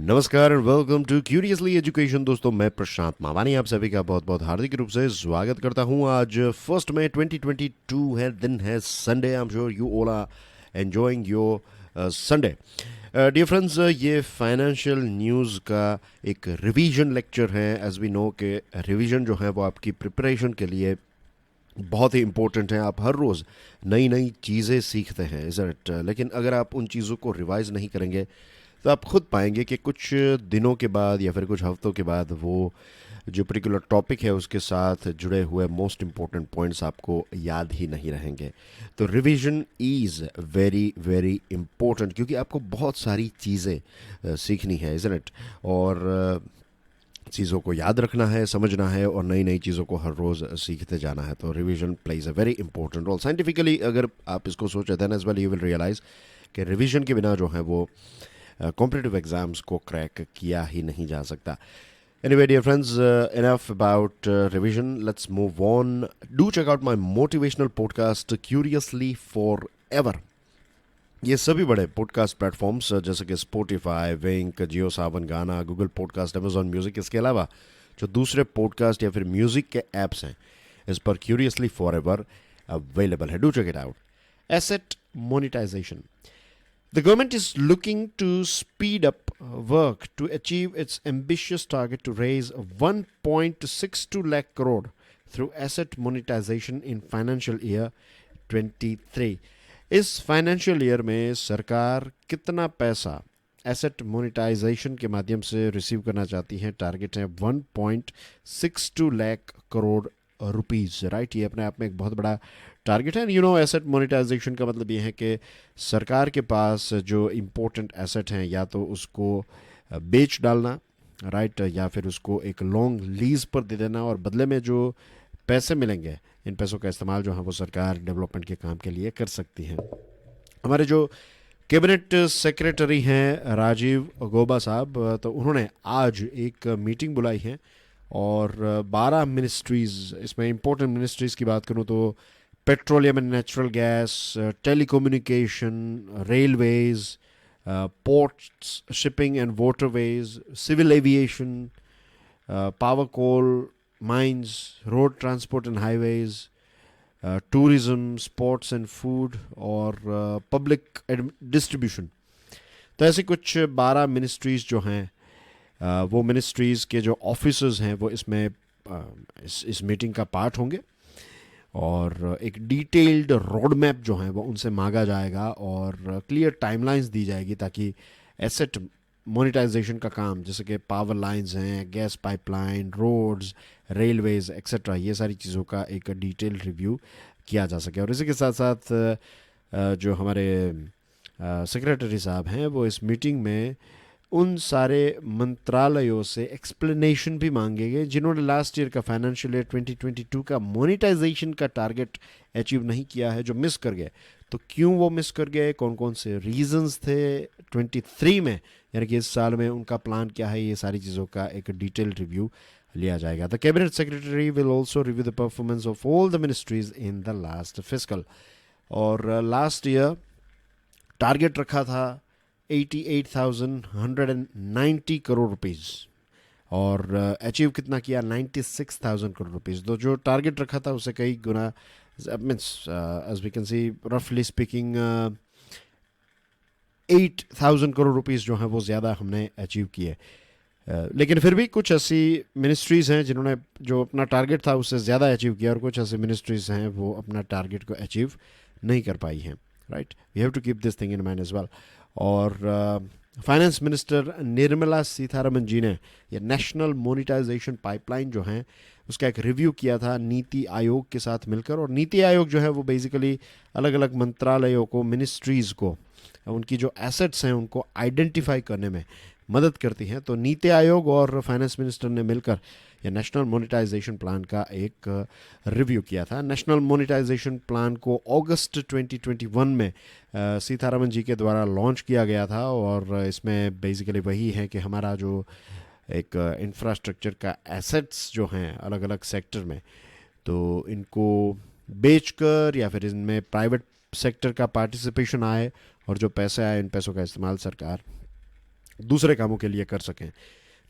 नमस्कार and welcome to curiously education. दोस्तों, मैं प्रशांत मावानी आप सभी का बहुत बहुत हार्दिक रूप से स्वागत करता हूं। आज 1 मई 2022 है, दिन है Sunday. I am sure you all are enjoying your Sunday. Dear friends, ये फाइनेंशियल न्यूज़ का एक रिवीजन लेक्चर है। एज वी नो के रिवीजन जो है वो आपकी प्रिपरेशन के लिए बहुत ही इम्पोर्टेंट है। आप हर रोज़ नई नई चीज़ें सीखते हैं, इज़ इट? लेकिन अगर आप उन चीज़ों को रिवाइज नहीं करेंगे तो आप खुद पाएंगे कि कुछ दिनों के बाद या फिर कुछ हफ्तों के बाद वो जो पर्टिकुलर टॉपिक है उसके साथ जुड़े हुए मोस्ट इम्पोर्टेंट पॉइंट्स आपको याद ही नहीं रहेंगे। तो revision is very very important, क्योंकि आपको बहुत सारी चीज़ें सीखनी है, इज़ इट? और चीज़ों को याद रखना है, समझना है और नई नई चीज़ों को हर रोज़ सीखते जाना है। तो revision plays a very important role. Scientifically अगर आप इसको सोचे then as well you will realize कि रिवीजन के बिना जो है वो कॉम्पिटिटिव एग्जाम्स को क्रैक किया ही नहीं जा सकता। Anyway, dear friends, enough about revision. Let's move on. Do check out my motivational podcast, Curiously Forever. ये सभी बड़े पॉडकास्ट प्लेटफॉर्म्स जैसे कि स्पॉटिफाई, विंक, जियो सावन, गाना, गूगल पॉडकास्ट, अमेजॉन म्यूजिक, इसके अलावा जो दूसरे पॉडकास्ट या फिर म्यूजिक के एप्स हैं, इस पर क्यूरियसली फॉर एवर अवेलेबल है। Do check it out. Asset monetization. The government is looking to speed up work to achieve its ambitious target to raise 1.62 lakh crore through asset monetization in financial year 23. इस financial year में सरकार कितना पैसा asset monetization के माध्यम से receive करना चाहती है? टारगेट है 1.62 लाख करोड़ रुपीज़, राइट? ये अपने आप में एक बहुत बड़ा टारगेट है। यू नो, एसेट मोनेटाइजेशन का मतलब ये है कि सरकार के पास जो इम्पोर्टेंट एसेट हैं या तो उसको बेच डालना, राइट, या फिर उसको एक लॉन्ग लीज पर दे देना और बदले में जो पैसे मिलेंगे इन पैसों का इस्तेमाल जो है वो सरकार डेवलपमेंट के काम के लिए कर सकती है। हमारे जो कैबिनेट सेक्रेटरी हैं राजीव गौबा साहब, तो उन्होंने आज एक मीटिंग बुलाई है और 12 मिनिस्ट्रीज़, इसमें इंपॉर्टेंट मिनिस्ट्रीज़ की बात करूं तो petroleum and natural gas, telecommunication, railways, ports, shipping and waterways, civil aviation, power coal, mines, road transport and highways, tourism, sports and food और पब्लिक डिस्ट्रीब्यूशन। तो ऐसे कुछ 12 मिनिस्ट्रीज़ जो हैं, वो मिनिस्ट्रीज़ के जो ऑफिसर्स हैं वो इसमें इस मीटिंग का पार्ट होंगे और एक डिटेल्ड रोड मैप जो है वो उनसे मांगा जाएगा और क्लियर टाइमलाइंस दी जाएगी ताकि एसेट मोनेटाइजेशन का काम, जैसे कि पावर लाइंस हैं, gas pipeline, roads, railways etcetera, ये सारी चीज़ों का एक डिटेल रिव्यू किया जा सके। और इसी के साथ साथ जो हमारे सेक्रेटरी साहब हैं वो इस मीटिंग में उन सारे मंत्रालयों से एक्सप्लेनेशन भी मांगेंगे जिन्होंने लास्ट ईयर का फाइनेंशियल ईयर 2022 का मोनेटाइजेशन का टारगेट अचीव नहीं किया है, जो मिस कर गए। तो क्यों वो मिस कर गए, कौन कौन से रीजंस थे 23 में, यानी कि इस साल में उनका प्लान क्या है, ये सारी चीज़ों का एक डिटेल रिव्यू लिया जाएगा। The cabinet secretary will also review the performance of all the ministries in the last fiscal. और लास्ट ईयर टारगेट रखा था 88,190 करोड़ रुपीज़ और अचीव कितना किया? 96,000 करोड़ रुपीज़। तो जो टारगेट रखा था उससे कई गुना, means as we can see रफली स्पीकिंग 8,000 करोड़ रुपीज़ जो हैं वो ज़्यादा हमने अचीव किए। लेकिन फिर भी कुछ ऐसी मिनिस्ट्रीज़ हैं जिन्होंने जो अपना टारगेट था उससे ज़्यादा अचीव किया और कुछ ऐसी मिनिस्ट्रीज़ हैं वो अपना टारगेट को अचीव नहीं कर पाई हैं, right? We have to keep this thing in mind as well. और फाइनेंस मिनिस्टर निर्मला सीतारमन जी ने ये नेशनल मोनेटाइजेशन पाइपलाइन जो है उसका एक रिव्यू किया था नीति आयोग के साथ मिलकर। और नीति आयोग जो है वो बेसिकली अलग अलग मंत्रालयों को, मिनिस्ट्रीज़ को, उनकी जो एसेट्स हैं उनको आइडेंटिफाई करने में मदद करती हैं। तो नीति आयोग और फाइनेंस मिनिस्टर ने मिलकर या नेशनल मोनेटाइजेशन प्लान का एक रिव्यू किया था। नेशनल मोनेटाइजेशन प्लान को अगस्त 2021 में सीतारमन जी के द्वारा लॉन्च किया गया था और इसमें बेसिकली वही है कि हमारा जो एक इंफ्रास्ट्रक्चर का एसेट्स जो हैं अलग अलग सेक्टर में, तो इनको बेचकर या फिर इनमें प्राइवेट सेक्टर का पार्टिसिपेशन आए और जो पैसे आए इन पैसों का इस्तेमाल सरकार दूसरे कामों के लिए कर सकें।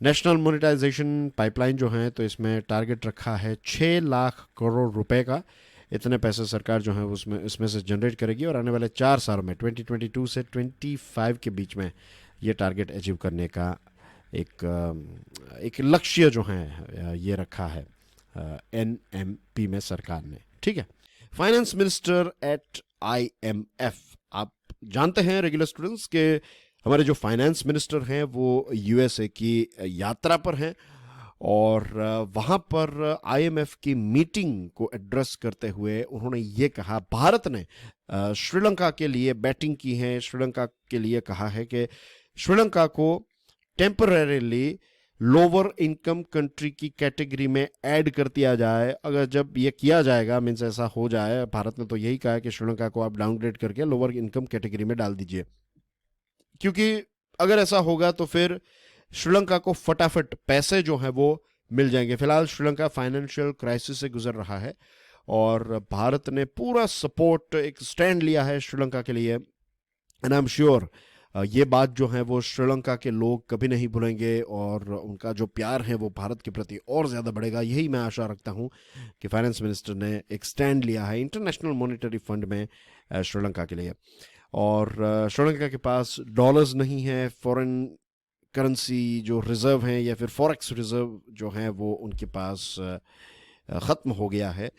नेशनल मोनेटाइजेशन पाइपलाइन जो है, तो इसमें टारगेट रखा है 6 लाख करोड़ रुपए का। इतने पैसे सरकार जो है उसमें इसमें से जनरेट करेगी और आने वाले 4 सालों में 2022 से 25 के बीच में ये टारगेट अचीव करने का एक लक्ष्य जो है ये रखा है एनएमपी में सरकार ने। ठीक है। फाइनेंस मिनिस्टर एट आईएमएफ, आप जानते हैं रेगुलर स्टूडेंट्स के हमारे जो फाइनेंस मिनिस्टर हैं वो यूएसए की यात्रा पर हैं और वहाँ पर आईएमएफ की मीटिंग को एड्रेस करते हुए उन्होंने ये कहा, भारत ने श्रीलंका के लिए बैटिंग की है, श्रीलंका के लिए कहा है कि श्रीलंका को टेम्परेरीली लोअर इनकम कंट्री की कैटेगरी में ऐड कर दिया जाए। अगर जब ये किया जाएगा, मीन्स ऐसा हो जाए, भारत ने तो यही कहा है कि श्रीलंका को आप डाउनग्रेड करके लोअर इनकम कैटेगरी में डाल दीजिए, क्योंकि अगर ऐसा होगा तो फिर श्रीलंका को फटाफट पैसे जो है वो मिल जाएंगे। फिलहाल श्रीलंका फाइनेंशियल क्राइसिस से गुजर रहा है और भारत ने पूरा सपोर्ट, एक स्टैंड लिया है श्रीलंका के लिए। एंड आई एम श्योर ये बात जो है वो श्रीलंका के लोग कभी नहीं भूलेंगे और उनका जो प्यार है वो भारत के प्रति और ज़्यादा बढ़ेगा। यही मैं आशा रखता हूँ कि फाइनेंस मिनिस्टर ने एक स्टैंड लिया है इंटरनेशनल मॉनेटरी फंड में श्रीलंका के लिए। और श्रीलंका के पास डॉलर्स नहीं है, फॉरेन करेंसी जो रिजर्व हैं या फिर फॉरेक्स रिजर्व जो हैं वो उनके पास ख़त्म हो गया है,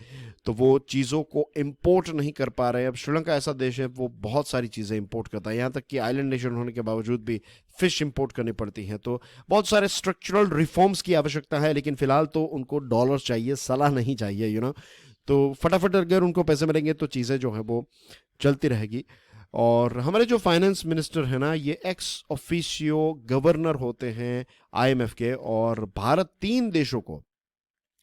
तो वो चीज़ों को इंपोर्ट नहीं कर पा रहे। अब श्रीलंका ऐसा देश है वो बहुत सारी चीज़ें इंपोर्ट करता है, यहाँ तक कि आइलैंड नेशन होने के बावजूद भी फिश इंपोर्ट करनी पड़ती हैं। तो बहुत सारे स्ट्रक्चरल रिफॉर्म्स की आवश्यकता है, लेकिन फ़िलहाल तो उनको डॉलर चाहिए, सलाह नहीं चाहिए, तो फटाफट अगर उनको पैसे मिलेंगे तो चीज़ें जो हैं वो चलती रहेगी। और हमारे जो फाइनेंस मिनिस्टर है ना, ये एक्स ऑफिशियो गवर्नर होते हैं आईएमएफ के, और भारत 3 देशों को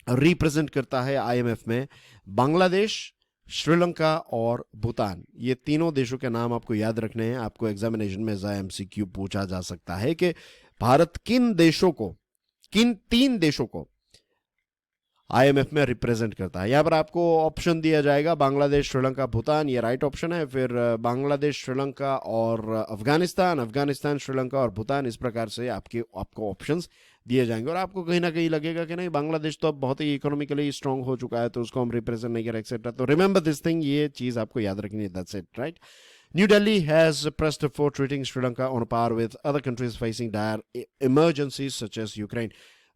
रिप्रेजेंट करता है आईएमएफ में, बांग्लादेश, श्रीलंका और भूटान। ये तीनों देशों के नाम आपको याद रखने हैं। आपको एग्जामिनेशन में एमसीक्यू पूछा जा सकता है कि भारत किन 3 देशों को आईएमएफ में रिप्रेजेंट करता है। यहाँ पर आपको ऑप्शन दिया जाएगा बांग्लादेश, श्रीलंका, भूटान, ये राइट ऑप्शन है। फिर बांग्लादेश, श्रीलंका और अफगानिस्तान, श्रीलंका और भूटान, इस प्रकार से आपको ऑप्शंस दिए जाएंगे। और आपको कहीं ना कहीं लगेगा कि नहीं, बांग्लादेश तो अब बहुत ही इकोनॉमिकली स्ट्रांग हो चुका है तो उसको हम रिप्रेजेंट नहीं करें एक्सेट्रा। तो रिमेंबर दिस थिंग, ये चीज आपको याद रखनी है। That's it, right. New Delhi has pressed for treating Sri Lanka on par with other countries facing dire emergencies such as Ukraine.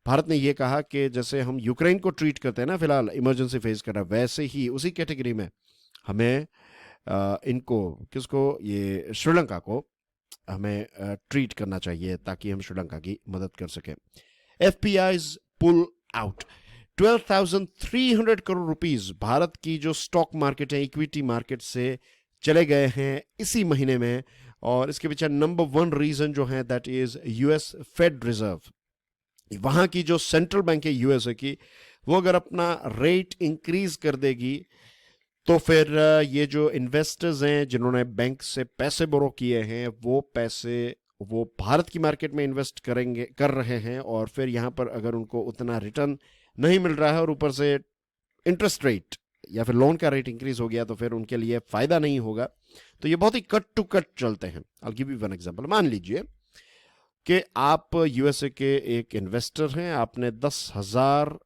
Bharat ने ये कहा कि जैसे हम यूक्रेन को ट्रीट करते हैं ना फिलहाल इमरजेंसी फेस कर रहा है, वैसे ही उसी कैटेगरी में हमें ये श्रीलंका को हमें ट्रीट करना चाहिए ताकि हम श्रीलंका की मदद कर सकें। FPIs pull out 12,300 crore rupees Bharat की जो स्टॉक मार्केट है, इक्विटी मार्केट से चले गए हैं इसी महीने में। और इसके पीछे नंबर 1 रीजन जो है that is US Fed reserve. वहां की जो सेंट्रल बैंक है यूएसए की, वो अगर अपना रेट इंक्रीज कर देगी तो फिर ये जो इन्वेस्टर्स हैं जिन्होंने बैंक से पैसे बोरो किए हैं वो पैसे वो भारत की मार्केट में इन्वेस्ट कर रहे हैं, और फिर यहाँ पर अगर उनको उतना रिटर्न नहीं मिल रहा है और ऊपर से इंटरेस्ट रेट या फिर लोन का रेट इंक्रीज हो गया तो फिर उनके लिए फायदा नहीं होगा। तो ये बहुत ही कट टू कट चलते हैं। I give you one example. मान लीजिए कि आप यूएसए के एक इन्वेस्टर हैं, आपने $10,000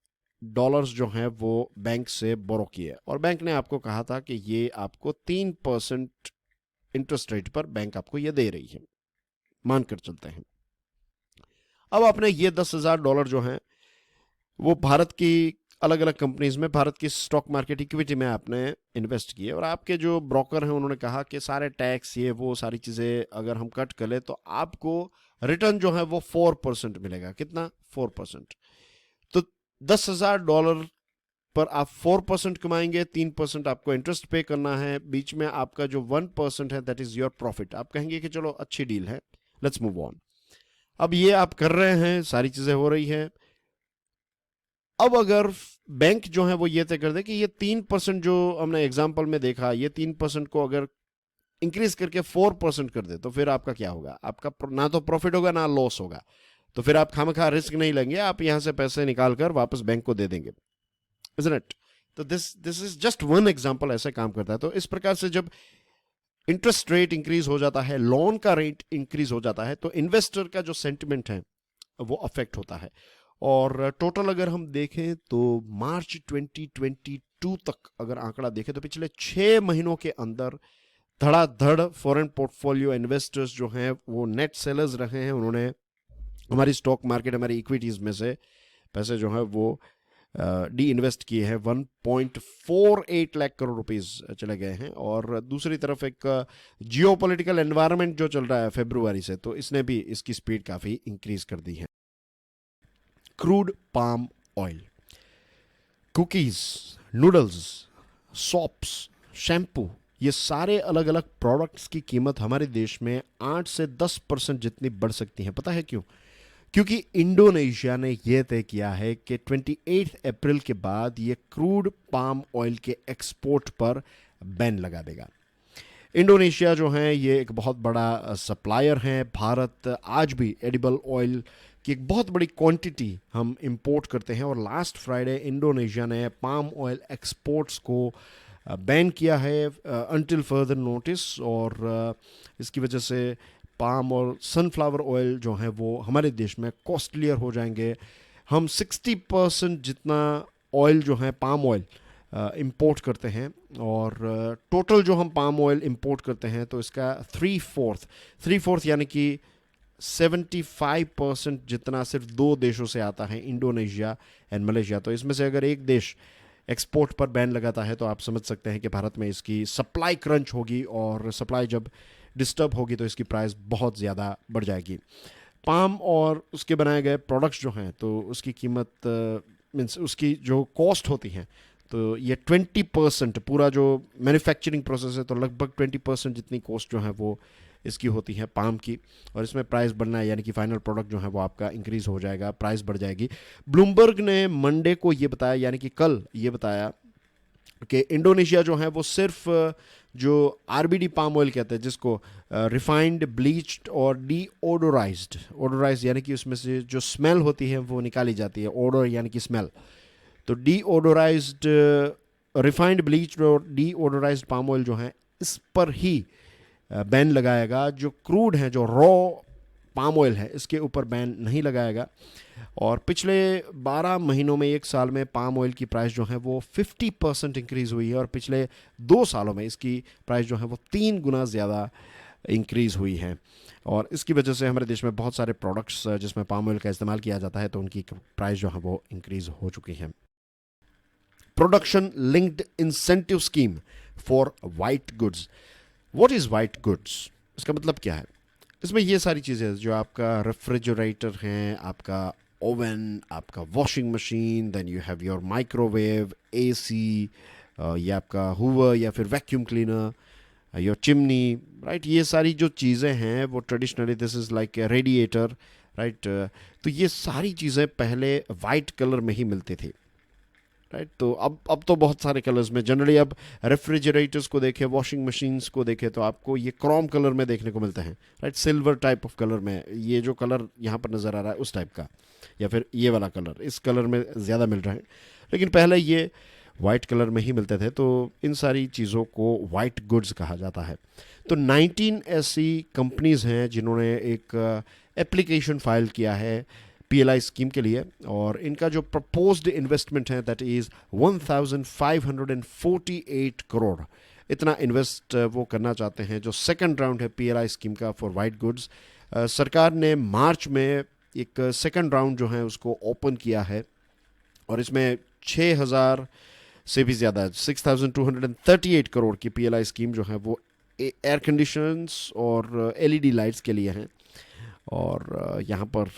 जो हैं वो बैंक से बोरो किए और बैंक ने आपको कहा था कि ये आपको 3% इंटरेस्ट रेट पर बैंक आपको ये दे रही है, मानकर चलते हैं। अब आपने ये $10,000 जो हैं वो भारत की अलग अलग कंपनीज में, भारत की स्टॉक मार्केट इक्विटी में आपने इन्वेस्ट किए, और आपके जो ब्रोकर हैं उन्होंने कहा कि सारे टैक्स ये वो सारी चीज़ें अगर हम कट कर ले तो आपको रिटर्न जो है वो 4% मिलेगा। कितना? 4%। तो $10,000 पर आप 4% कमाएंगे, 3% आपको इंटरेस्ट पे करना है, बीच में आपका जो 1% है दैट इज योर प्रॉफिट। आप कहेंगे कि चलो अच्छी डील है, लेट्स मूव ऑन। अब ये आप कर रहे हैं, सारी चीज़ें हो रही हैं। अब अगर बैंक जो है वो ये तय कर दे कि ये 3% जो हमने एग्जाम्पल में देखा, ये 3% को अगर इंक्रीज करके 4% कर दे तो फिर आपका क्या होगा? आपका ना तो प्रॉफिट होगा ना लॉस होगा। तो फिर आप खामखा रिस्क नहीं लेंगे, आप यहां से पैसे निकाल कर वापस बैंक को दे देंगे, isn't it? तो this is just one example, ऐसे काम करता है। तो इस प्रकार से जब इंटरेस्ट रेट इंक्रीज हो जाता है, लोन का रेट इंक्रीज हो जाता है, तो इन्वेस्टर का जो सेंटिमेंट है वो अफेक्ट होता है। और टोटल अगर हम देखें तो मार्च 2022 तक अगर आंकड़ा देखें तो पिछले 6 महीनों के अंदर धड़ाधड़ फॉरेन पोर्टफोलियो इन्वेस्टर्स जो हैं वो नेट सेलर्स रहे हैं। उन्होंने हमारी स्टॉक मार्केट, हमारी इक्विटीज में से पैसे जो है वो डी इन्वेस्ट किए हैं। 1.48 लाख करोड़ रुपीस चले गए हैं। और दूसरी तरफ एक जियो पोलिटिकल एनवायरनमेंट जो चल रहा है फरवरी से, तो इसने भी इसकी स्पीड काफ़ी इंक्रीज कर दी है। Crude palm oil, cookies, noodles, shops, shampoo, ये सारे अलग अलग प्रोडक्ट्स की कीमत हमारे देश में 8 से 10% जितनी बढ़ सकती है। पता है क्यों? क्योंकि इंडोनेशिया ने यह तय किया है कि 28 अप्रैल के बाद ये क्रूड पाम ऑयल के एक्सपोर्ट पर बैन लगा देगा। इंडोनेशिया जो है ये एक बहुत बड़ा सप्लायर है। भारत आज भी एडिबल ऑयल की एक बहुत बड़ी क्वांटिटी हम इंपोर्ट करते हैं। और लास्ट फ्राइडे इंडोनेशिया ने पाम ऑयल एक्सपोर्ट्स को बैन किया है अनटिल फर्दर नोटिस। और इसकी वजह से पाम और सनफ्लावर ऑयल जो है वो हमारे देश में कॉस्टलियर हो जाएंगे। हम 60% जितना ऑयल जो है पाम ऑयल इंपोर्ट करते हैं। और टोटल जो हम पाम ऑयल इंपोर्ट करते हैं तो इसका 3/4 यानी कि 75% जितना सिर्फ 2 देशों से आता है, इंडोनेशिया एंड मलेशिया। तो इसमें से अगर एक देश एक्सपोर्ट पर बैन लगाता है तो आप समझ सकते हैं कि भारत में इसकी सप्लाई क्रंच होगी। और सप्लाई जब डिस्टर्ब होगी तो इसकी प्राइस बहुत ज़्यादा बढ़ जाएगी। पाम और उसके बनाए गए प्रोडक्ट्स जो हैं तो उसकी कीमत मीन्स उसकी जो कॉस्ट होती है तो ये 20%, पूरा जो मैन्युफैक्चरिंग प्रोसेस है तो लगभग 20% जितनी कॉस्ट जो है वो इसकी होती है पाम की। और इसमें प्राइस बढ़ना है यानी कि फाइनल प्रोडक्ट जो है वो आपका इंक्रीज हो जाएगा, प्राइस बढ़ जाएगी। ब्लूमबर्ग ने मंडे को ये बताया, यानी कि कल ये बताया कि इंडोनेशिया जो है वो सिर्फ जो आरबीडी पाम ऑयल कहते हैं, जिसको रिफाइंड, ब्लीच्ड और ओडोराइज्ड यानी कि उसमें से जो स्मेल होती है वो निकाली जाती है। ओडोर यानी कि स्मेल, तो डीओडोराइज्ड, रिफाइंड, ब्लीच्ड और डीओडोराइज्ड पाम ऑयल जो है इस पर ही बैन लगाएगा। जो क्रूड है, जो रॉ पाम ऑयल है, इसके ऊपर बैन नहीं लगाएगा। और पिछले 12 महीनों में, एक साल में पाम ऑयल की प्राइस जो है वो 50% इंक्रीज़ हुई है। और पिछले 2 सालों में इसकी प्राइस जो है वो 3 गुना ज़्यादा इंक्रीज़ हुई है। और इसकी वजह से हमारे देश में बहुत सारे प्रोडक्ट्स जिसमें पाम ऑयल का इस्तेमाल किया जाता है तो उनकी प्राइस जो है वो इंक्रीज़ हो चुकी है। Production linked incentive scheme for white goods. What is white goods? इसका मतलब क्या है? इसमें ये सारी चीज़ें जो आपका रेफ्रिजरेटर हैं, आपका ओवन, आपका washing machine, then you have your microwave, AC, या आपका हूवर या फिर vacuum cleaner, your chimney, right. ये सारी जो चीज़ें हैं वो traditionally this is like a radiator, right. तो ये सारी चीज़ें पहले वाइट कलर में ही मिलती थी, राइट। तो अब तो बहुत सारे कलर्स में, जनरली अब रेफ्रिजरेटर्स को देखें, वॉशिंग मशीन्स को देखें तो आपको ये क्रोम कलर में देखने को मिलते हैं, right. Silver type of colour में, ये जो कलर यहाँ पर नज़र आ रहा है उस टाइप का, या फिर ये वाला कलर, इस कलर में ज़्यादा मिल रहा है। लेकिन पहले ये वाइट कलर में ही मिलते थे। तो इन सारी चीज़ों को वाइट गुड्स कहा जाता है। तो 19 ऐसी कंपनीज़ हैं जिन्होंने एक एप्लीकेशन फाइल किया है पीएलआई स्कीम के लिए। और इनका जो प्रपोज्ड इन्वेस्टमेंट है दैट इज़ 1548 करोड़। इतना इन्वेस्ट वो करना चाहते हैं। जो सेकंड राउंड है पीएलआई स्कीम का फॉर वाइट गुड्स, सरकार ने मार्च में एक सेकंड राउंड जो है उसको ओपन किया है। और इसमें 6,000 से भी ज़्यादा 6,238 करोड़ की पीएलआई स्कीम जो है वो एयर कंडीशनर्स और एलईडी लाइट्स के लिए हैं। और यहाँ पर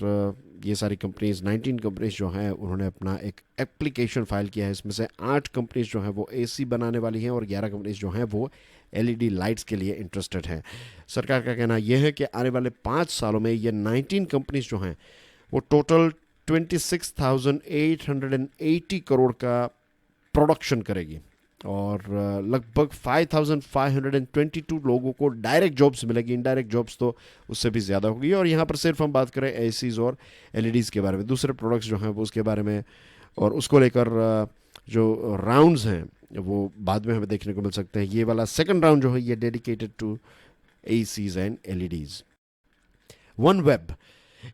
ये सारी कंपनीज, 19 कंपनीज जो हैं उन्होंने अपना एक एप्लीकेशन फाइल किया है। इसमें से 8 कंपनीज जो हैं वो एसी बनाने वाली हैं और 11 कंपनीज जो हैं वो एलईडी लाइट्स के लिए इंटरेस्टेड हैं। सरकार का कहना यह है कि आने वाले 5 सालों में ये 19 कंपनीज जो हैं वो टोटल 26,880 करोड़ का प्रोडक्शन करेगी। और लगभग 5,522 लोगों को डायरेक्ट जॉब्स मिलेगी। इनडायरेक्ट जॉब्स तो उससे भी ज़्यादा होगी। और यहाँ पर सिर्फ हम बात करें एसीज़ और एलईडीज़ के बारे में, दूसरे प्रोडक्ट्स जो हैं वो उसके बारे में, और उसको लेकर जो राउंड्स हैं वो बाद में हमें देखने को मिल सकते हैं। ये वाला सेकंड राउंड जो है ये dedicated to ACs and LEDs. One web,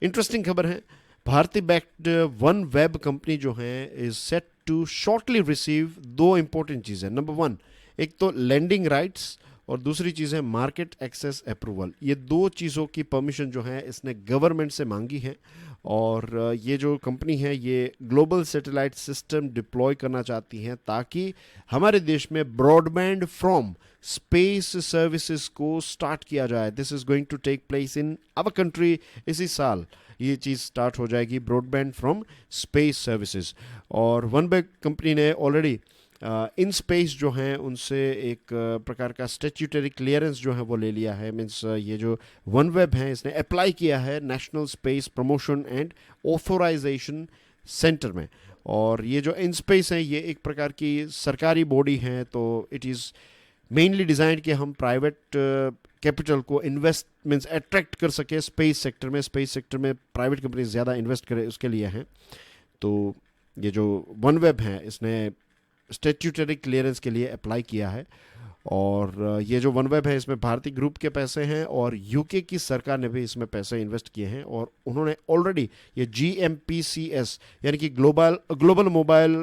interesting खबर है। भारतीय बैक्ड वन वेब कंपनी जो है is set to shortly receive दो इंपॉर्टेंट चीज़ें। नंबर वन, एक तो लैंडिंग राइट्स और दूसरी चीज़ है मार्केट एक्सेस अप्रूवल। ये दो चीज़ों की परमिशन जो है इसने गवर्नमेंट से मांगी है। और ये जो कंपनी है ये ग्लोबल सैटेलाइट सिस्टम डिप्लॉय करना चाहती हैं ताकि हमारे देश में ब्रॉडबैंड फ्रॉम स्पेस सर्विसेज को स्टार्ट किया जाए। This is going to take place in our country. इसी साल ये चीज़ स्टार्ट हो जाएगी, ब्रॉडबैंड फ्रॉम स्पेस सर्विसेज। और वन वेब कंपनी ने ऑलरेडी इन स्पेस जो हैं उनसे एक प्रकार का स्टैट्यूटरी क्लियरेंस जो है वो ले लिया है। मीन्स ये जो वन वेब है इसने अप्लाई किया है national space promotion and authorization centre में। और ये जो इन स्पेस है ये एक प्रकार की सरकारी बॉडी है, तो इट इज़ मेनली डिज़ाइन कि हम प्राइवेट कैपिटल को इन्वेस्ट मीन्स अट्रैक्ट कर सके स्पेस सेक्टर में। स्पेस सेक्टर में प्राइवेट कंपनी ज़्यादा इन्वेस्ट करे उसके लिए हैं। तो ये जो वन वेब है इसने स्टैट्यूटरी क्लियरेंस के लिए अप्लाई किया है। और ये जो वन वेब है इसमें भारतीय ग्रुप के पैसे हैं और यूके की सरकार ने भी इसमें पैसे इन्वेस्ट किए हैं। और उन्होंने ऑलरेडी ये GMPCS यानी कि global mobile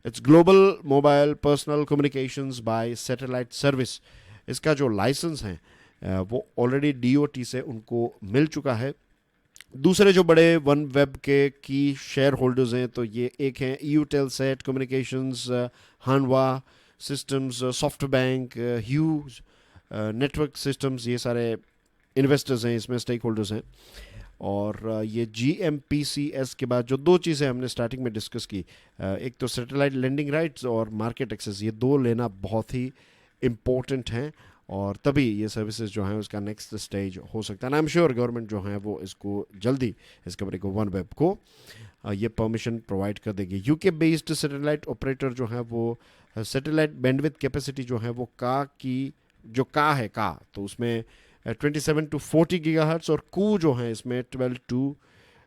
it's global mobile personal communications by satellite service, इसका जो लाइसेंस है वो ऑलरेडी DOT से उनको मिल चुका है। दूसरे जो बड़े वन वेब के की शेयर होल्डर्स हैं तो ये एक हैं EUTELSAT communications, हानवा systems, SoftBank, huge network systems, ये सारे इन्वेस्टर्स हैं इसमें, स्टेक होल्डर्स हैं। और ये GMPCS के बाद जो दो चीज़ें हमने स्टार्टिंग में डिस्कस की, एक तो सैटेलाइट लैंडिंग राइट्स और मार्केट एक्सेस, ये दो लेना बहुत ही इम्पोर्टेंट हैं। और तभी ये सर्विसेज जो हैं उसका नेक्स्ट स्टेज हो सकता है। आई एम श्योर गवर्नमेंट जो है वो इसको जल्दी इस कंपनी को वन वेब को ये परमिशन प्रोवाइड कर देगी। यूके बेस्ड सैटेलाइट ऑपरेटर जो है वो सैटेलाइट बैंडविड्थ कैपेसिटी जो है वो का तो उसमें 27 to 40 गीगाहर्ट्ज़ और कू जो है इसमें 12 to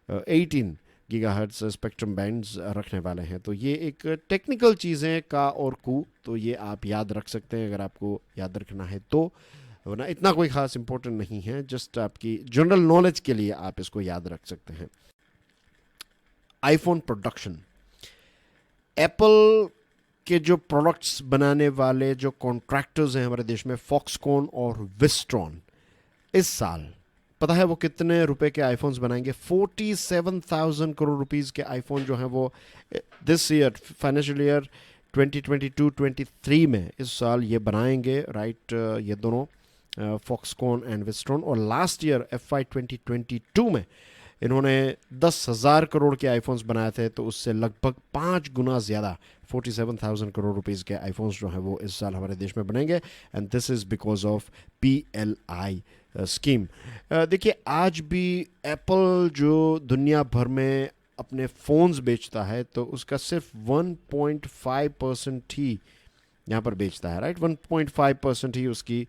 18 गीगाहर्ट्ज़ स्पेक्ट्रम बैंड्स रखने वाले हैं। तो ये एक टेक्निकल चीज़ें का और कू, तो ये आप याद रख सकते हैं अगर आपको याद रखना है तो, वरना इतना कोई ख़ास इंपॉर्टेंट नहीं है, जस्ट आपकी जनरल नॉलेज के लिए आप इसको याद रख सकते हैं। आईफोन प्रोडक्शन, एप्पल के जो प्रोडक्ट्स बनाने वाले जो कॉन्ट्रैक्टर्स हैं हमारे देश में, फॉक्सकॉन और विस्ट्रॉन, इस साल पता है वो कितने रुपए के आईफोन्स बनाएंगे? 47,000 करोड़ रुपीस के आईफोन जो हैं वो दिस ईयर फाइनेंशियल ईयर 2022-23 में इस साल ये बनाएंगे, राइट। ये दोनों फॉक्सकॉन एंड विस्ट्रॉन। और लास्ट ईयर FY 2022 में इन्होंने 10,000 करोड़ के आईफोन्स बनाए थे, तो उससे लगभग 5 गुना ज़्यादा 47,000 करोड़ रुपीस के आईफोन्स जो हैं वो इस साल हमारे देश में बनेंगे। And this is because of PLI scheme. देखिए आज भी एप्पल जो दुनिया भर में अपने फ़ोन्स बेचता है तो उसका सिर्फ 1.5% ही यहाँ पर बेचता है, राइट। 1.5% ही उसकी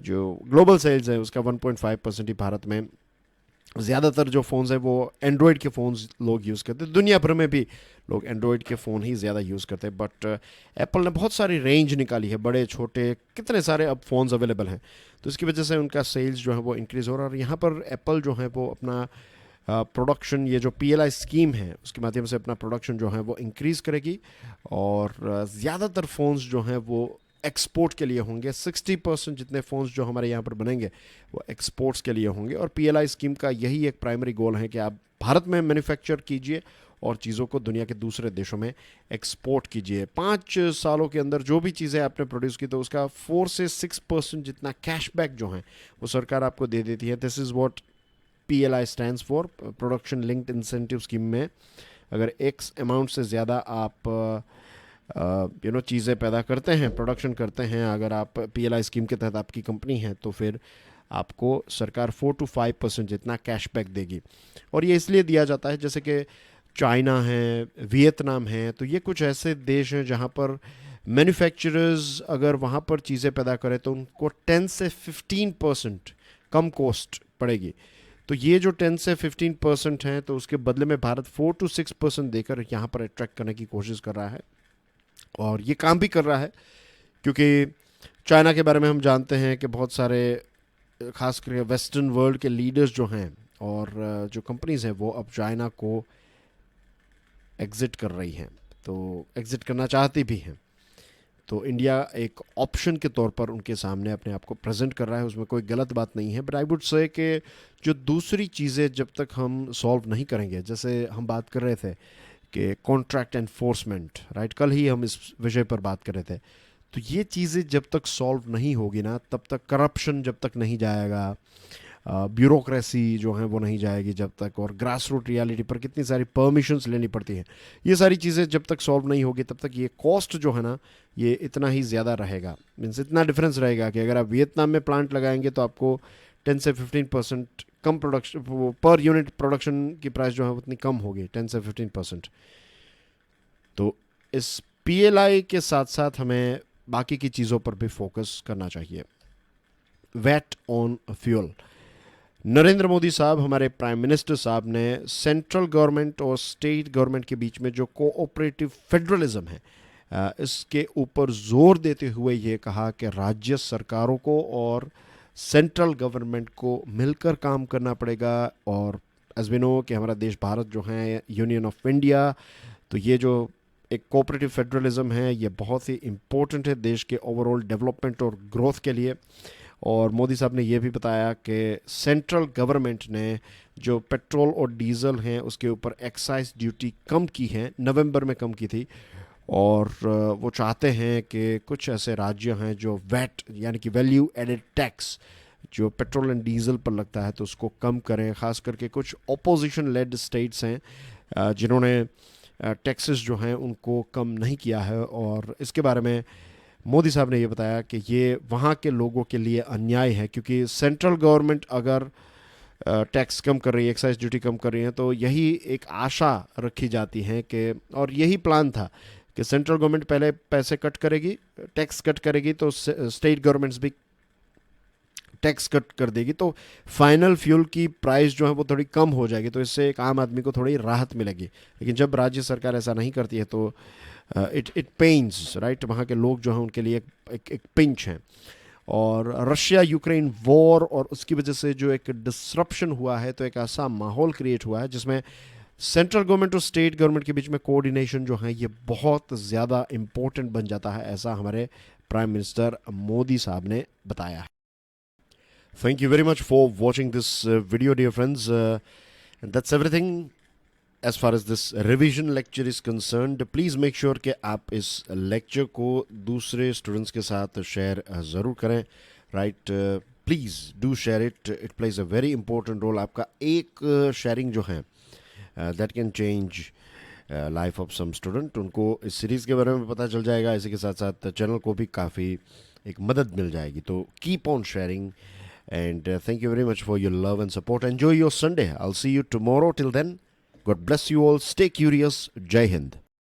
जो ग्लोबल सेल्स है उसका 1.5% ही भारत में। ज़्यादातर जो फ़ोन्स हैं वो एंड्रॉयड के फ़ोन्स लोग यूज़ करते हैं, दुनिया भर में भी लोग एंड्रॉयड के फ़ोन ही ज़्यादा यूज़ करते हैं। बट एप्पल ने बहुत सारी रेंज निकाली है, बड़े छोटे कितने सारे अब फ़ोन्स अवेलेबल हैं, तो इसकी वजह से उनका सेल्स जो है वो इंक्रीज़ हो रहा है। और यहाँ पर एप्पल जो है वो अपना प्रोडक्शन, ये जो PLI स्कीम है उसके माध्यम से अपना प्रोडक्शन जो है वो इंक्रीज़ करेगी। और ज़्यादातर फ़ोन्स जो हैं वो एक्सपोर्ट के लिए होंगे। 60% जितने फ़ोन्स जो हमारे यहाँ पर बनेंगे वो एक्सपोर्ट्स के लिए होंगे। और PLI स्कीम का यही एक प्राइमरी गोल है कि आप भारत में मैन्युफैक्चर कीजिए और चीज़ों को दुनिया के दूसरे देशों में एक्सपोर्ट कीजिए। 5 सालों के अंदर जो भी चीज़ें आपने प्रोड्यूस की तो उसका 4 से 6% जितना कैशबैक जो है वो सरकार आपको दे देती है। This is what PLI stands for, production linked incentive scheme में अगर X अमाउंट से ज़्यादा आप चीज़ें पैदा करते हैं, प्रोडक्शन करते हैं, अगर आप PLI स्कीम के तहत आपकी कंपनी है तो फिर आपको सरकार 4 to 5% जितना कैशबैक देगी। और ये इसलिए दिया जाता है जैसे कि चाइना है, वियतनाम है, तो ये कुछ ऐसे देश हैं जहाँ पर मैन्युफैक्चरर्स अगर वहाँ पर चीज़ें पैदा करें तो उनको 10 से 15% कम कॉस्ट पड़ेगी। तो ये जो 10 से 15% हैं, तो उसके बदले में भारत 4 to 6% देकर यहाँ पर अट्रैक्ट करने की कोशिश कर रहा है, और ये काम भी कर रहा है, क्योंकि चाइना के बारे में हम जानते हैं कि बहुत सारे खास करके वेस्टर्न वर्ल्ड के लीडर्स जो हैं और जो कंपनीज हैं वो अब चाइना को एग्ज़िट कर रही हैं, तो एग्ज़िट करना चाहती भी हैं। तो इंडिया एक ऑप्शन के तौर पर उनके सामने अपने आप को प्रेजेंट कर रहा है, उसमें कोई गलत बात नहीं है। बट आई वुड से कि जो दूसरी चीज़ें जब तक हम सॉल्व नहीं करेंगे, जैसे हम बात कर रहे थे कि कॉन्ट्रैक्ट एनफोर्समेंट, राइट, कल ही हम इस विषय पर बात कर रहे थे, तो ये चीज़ें जब तक सॉल्व नहीं होगी ना, तब तक करप्शन जब तक नहीं जाएगा, ब्यूरोक्रेसी जो है वो नहीं जाएगी जब तक, और ग्रास रूट रियलिटी पर कितनी सारी परमिशंस लेनी पड़ती हैं, ये सारी चीज़ें जब तक सॉल्व नहीं होगी तब तक ये कॉस्ट जो है ना ये इतना ही ज़्यादा रहेगा। मीन्स इतना डिफरेंस रहेगा कि अगर आप वियतनाम में प्लांट लगाएंगे तो आपको 10 से 15% कम प्रोडक्शन, पर यूनिट प्रोडक्शन की प्राइस जो है उतनी कम होगी, 10 से 15%। तो इस PLI के साथ साथ हमें बाकी की चीज़ों पर भी फोकस करना चाहिए। VAT on fuel, Narendra Modi साहब, हमारे प्राइम मिनिस्टर साहब ने सेंट्रल गवर्नमेंट और स्टेट गवर्नमेंट के बीच में जो कोऑपरेटिव फेडरलिज्म है, इसके ऊपर जोर देते हुए ये कहा कि राज्य सरकारों को और सेंट्रल गवर्नमेंट को मिलकर काम करना पड़ेगा। और एज वी नो कि हमारा देश भारत जो है यूनियन ऑफ इंडिया, तो ये जो एक कोऑपरेटिव फेडरलिज्म है ये बहुत ही इम्पोर्टेंट है देश के ओवरऑल डेवलपमेंट और ग्रोथ के लिए। और मोदी साहब ने यह भी बताया कि सेंट्रल गवर्नमेंट ने जो पेट्रोल और डीजल हैं उसके ऊपर एक्साइज ड्यूटी कम की है, नवंबर में कम की थी, और वो चाहते हैं कि कुछ ऐसे राज्य हैं जो वैट यानी कि वैल्यू एडेड टैक्स जो पेट्रोल एंड डीजल पर लगता है तो उसको कम करें। ख़ास करके कुछ अपोजिशन लेड स्टेट्स हैं जिन्होंने टैक्सेस जो हैं उनको कम नहीं किया है, और इसके बारे में मोदी साहब ने ये बताया कि ये वहाँ के लोगों के लिए अन्याय है, क्योंकि सेंट्रल गवर्नमेंट अगर टैक्स कम कर रही है, एक्साइज ड्यूटी कम कर रही है, तो यही एक आशा रखी जाती है कि, और यही प्लान था कि सेंट्रल गवर्नमेंट पहले पैसे कट करेगी, टैक्स कट करेगी, तो स्टेट गवर्नमेंट्स भी टैक्स कट कर देगी, तो फाइनल फ्यूल की प्राइस जो है वो थोड़ी कम हो जाएगी, तो इससे एक आम आदमी को थोड़ी राहत मिलेगी। लेकिन जब राज्य सरकार ऐसा नहीं करती है तो इट पेन्स, राइट, वहाँ के लोग जो हैं उनके लिए एक पिंच है। और रशिया यूक्रेन वॉर और उसकी वजह से जो एक डिसरप्शन हुआ है, तो एक ऐसा माहौल क्रिएट हुआ है जिसमें सेंट्रल गवर्नमेंट और स्टेट गवर्नमेंट के बीच में कोऑर्डिनेशन जो है ये बहुत ज़्यादा इम्पोर्टेंट बन जाता है, ऐसा हमारे प्राइम मिनिस्टर मोदी साहब ने बताया है। Thank you very much for watching this video, dear friends. And that's everything as far as this revision lecture is concerned. Please make sure कि आप इस lecture को दूसरे students के साथ share ज़रूर करें. Right? Please do share it. It plays a very important role. आपका एक sharing जो है that can change life of some student. उनको इस सीरीज़ के बारे में पता चल जाएगा. इसी के साथ साथ चैनल को भी काफ़ी एक मदद मिल जाएगी. तो keep on sharing. And thank you very much for your love and support. Enjoy your Sunday. I'll see you tomorrow. Till then, God bless you all. Stay curious. Jai Hind.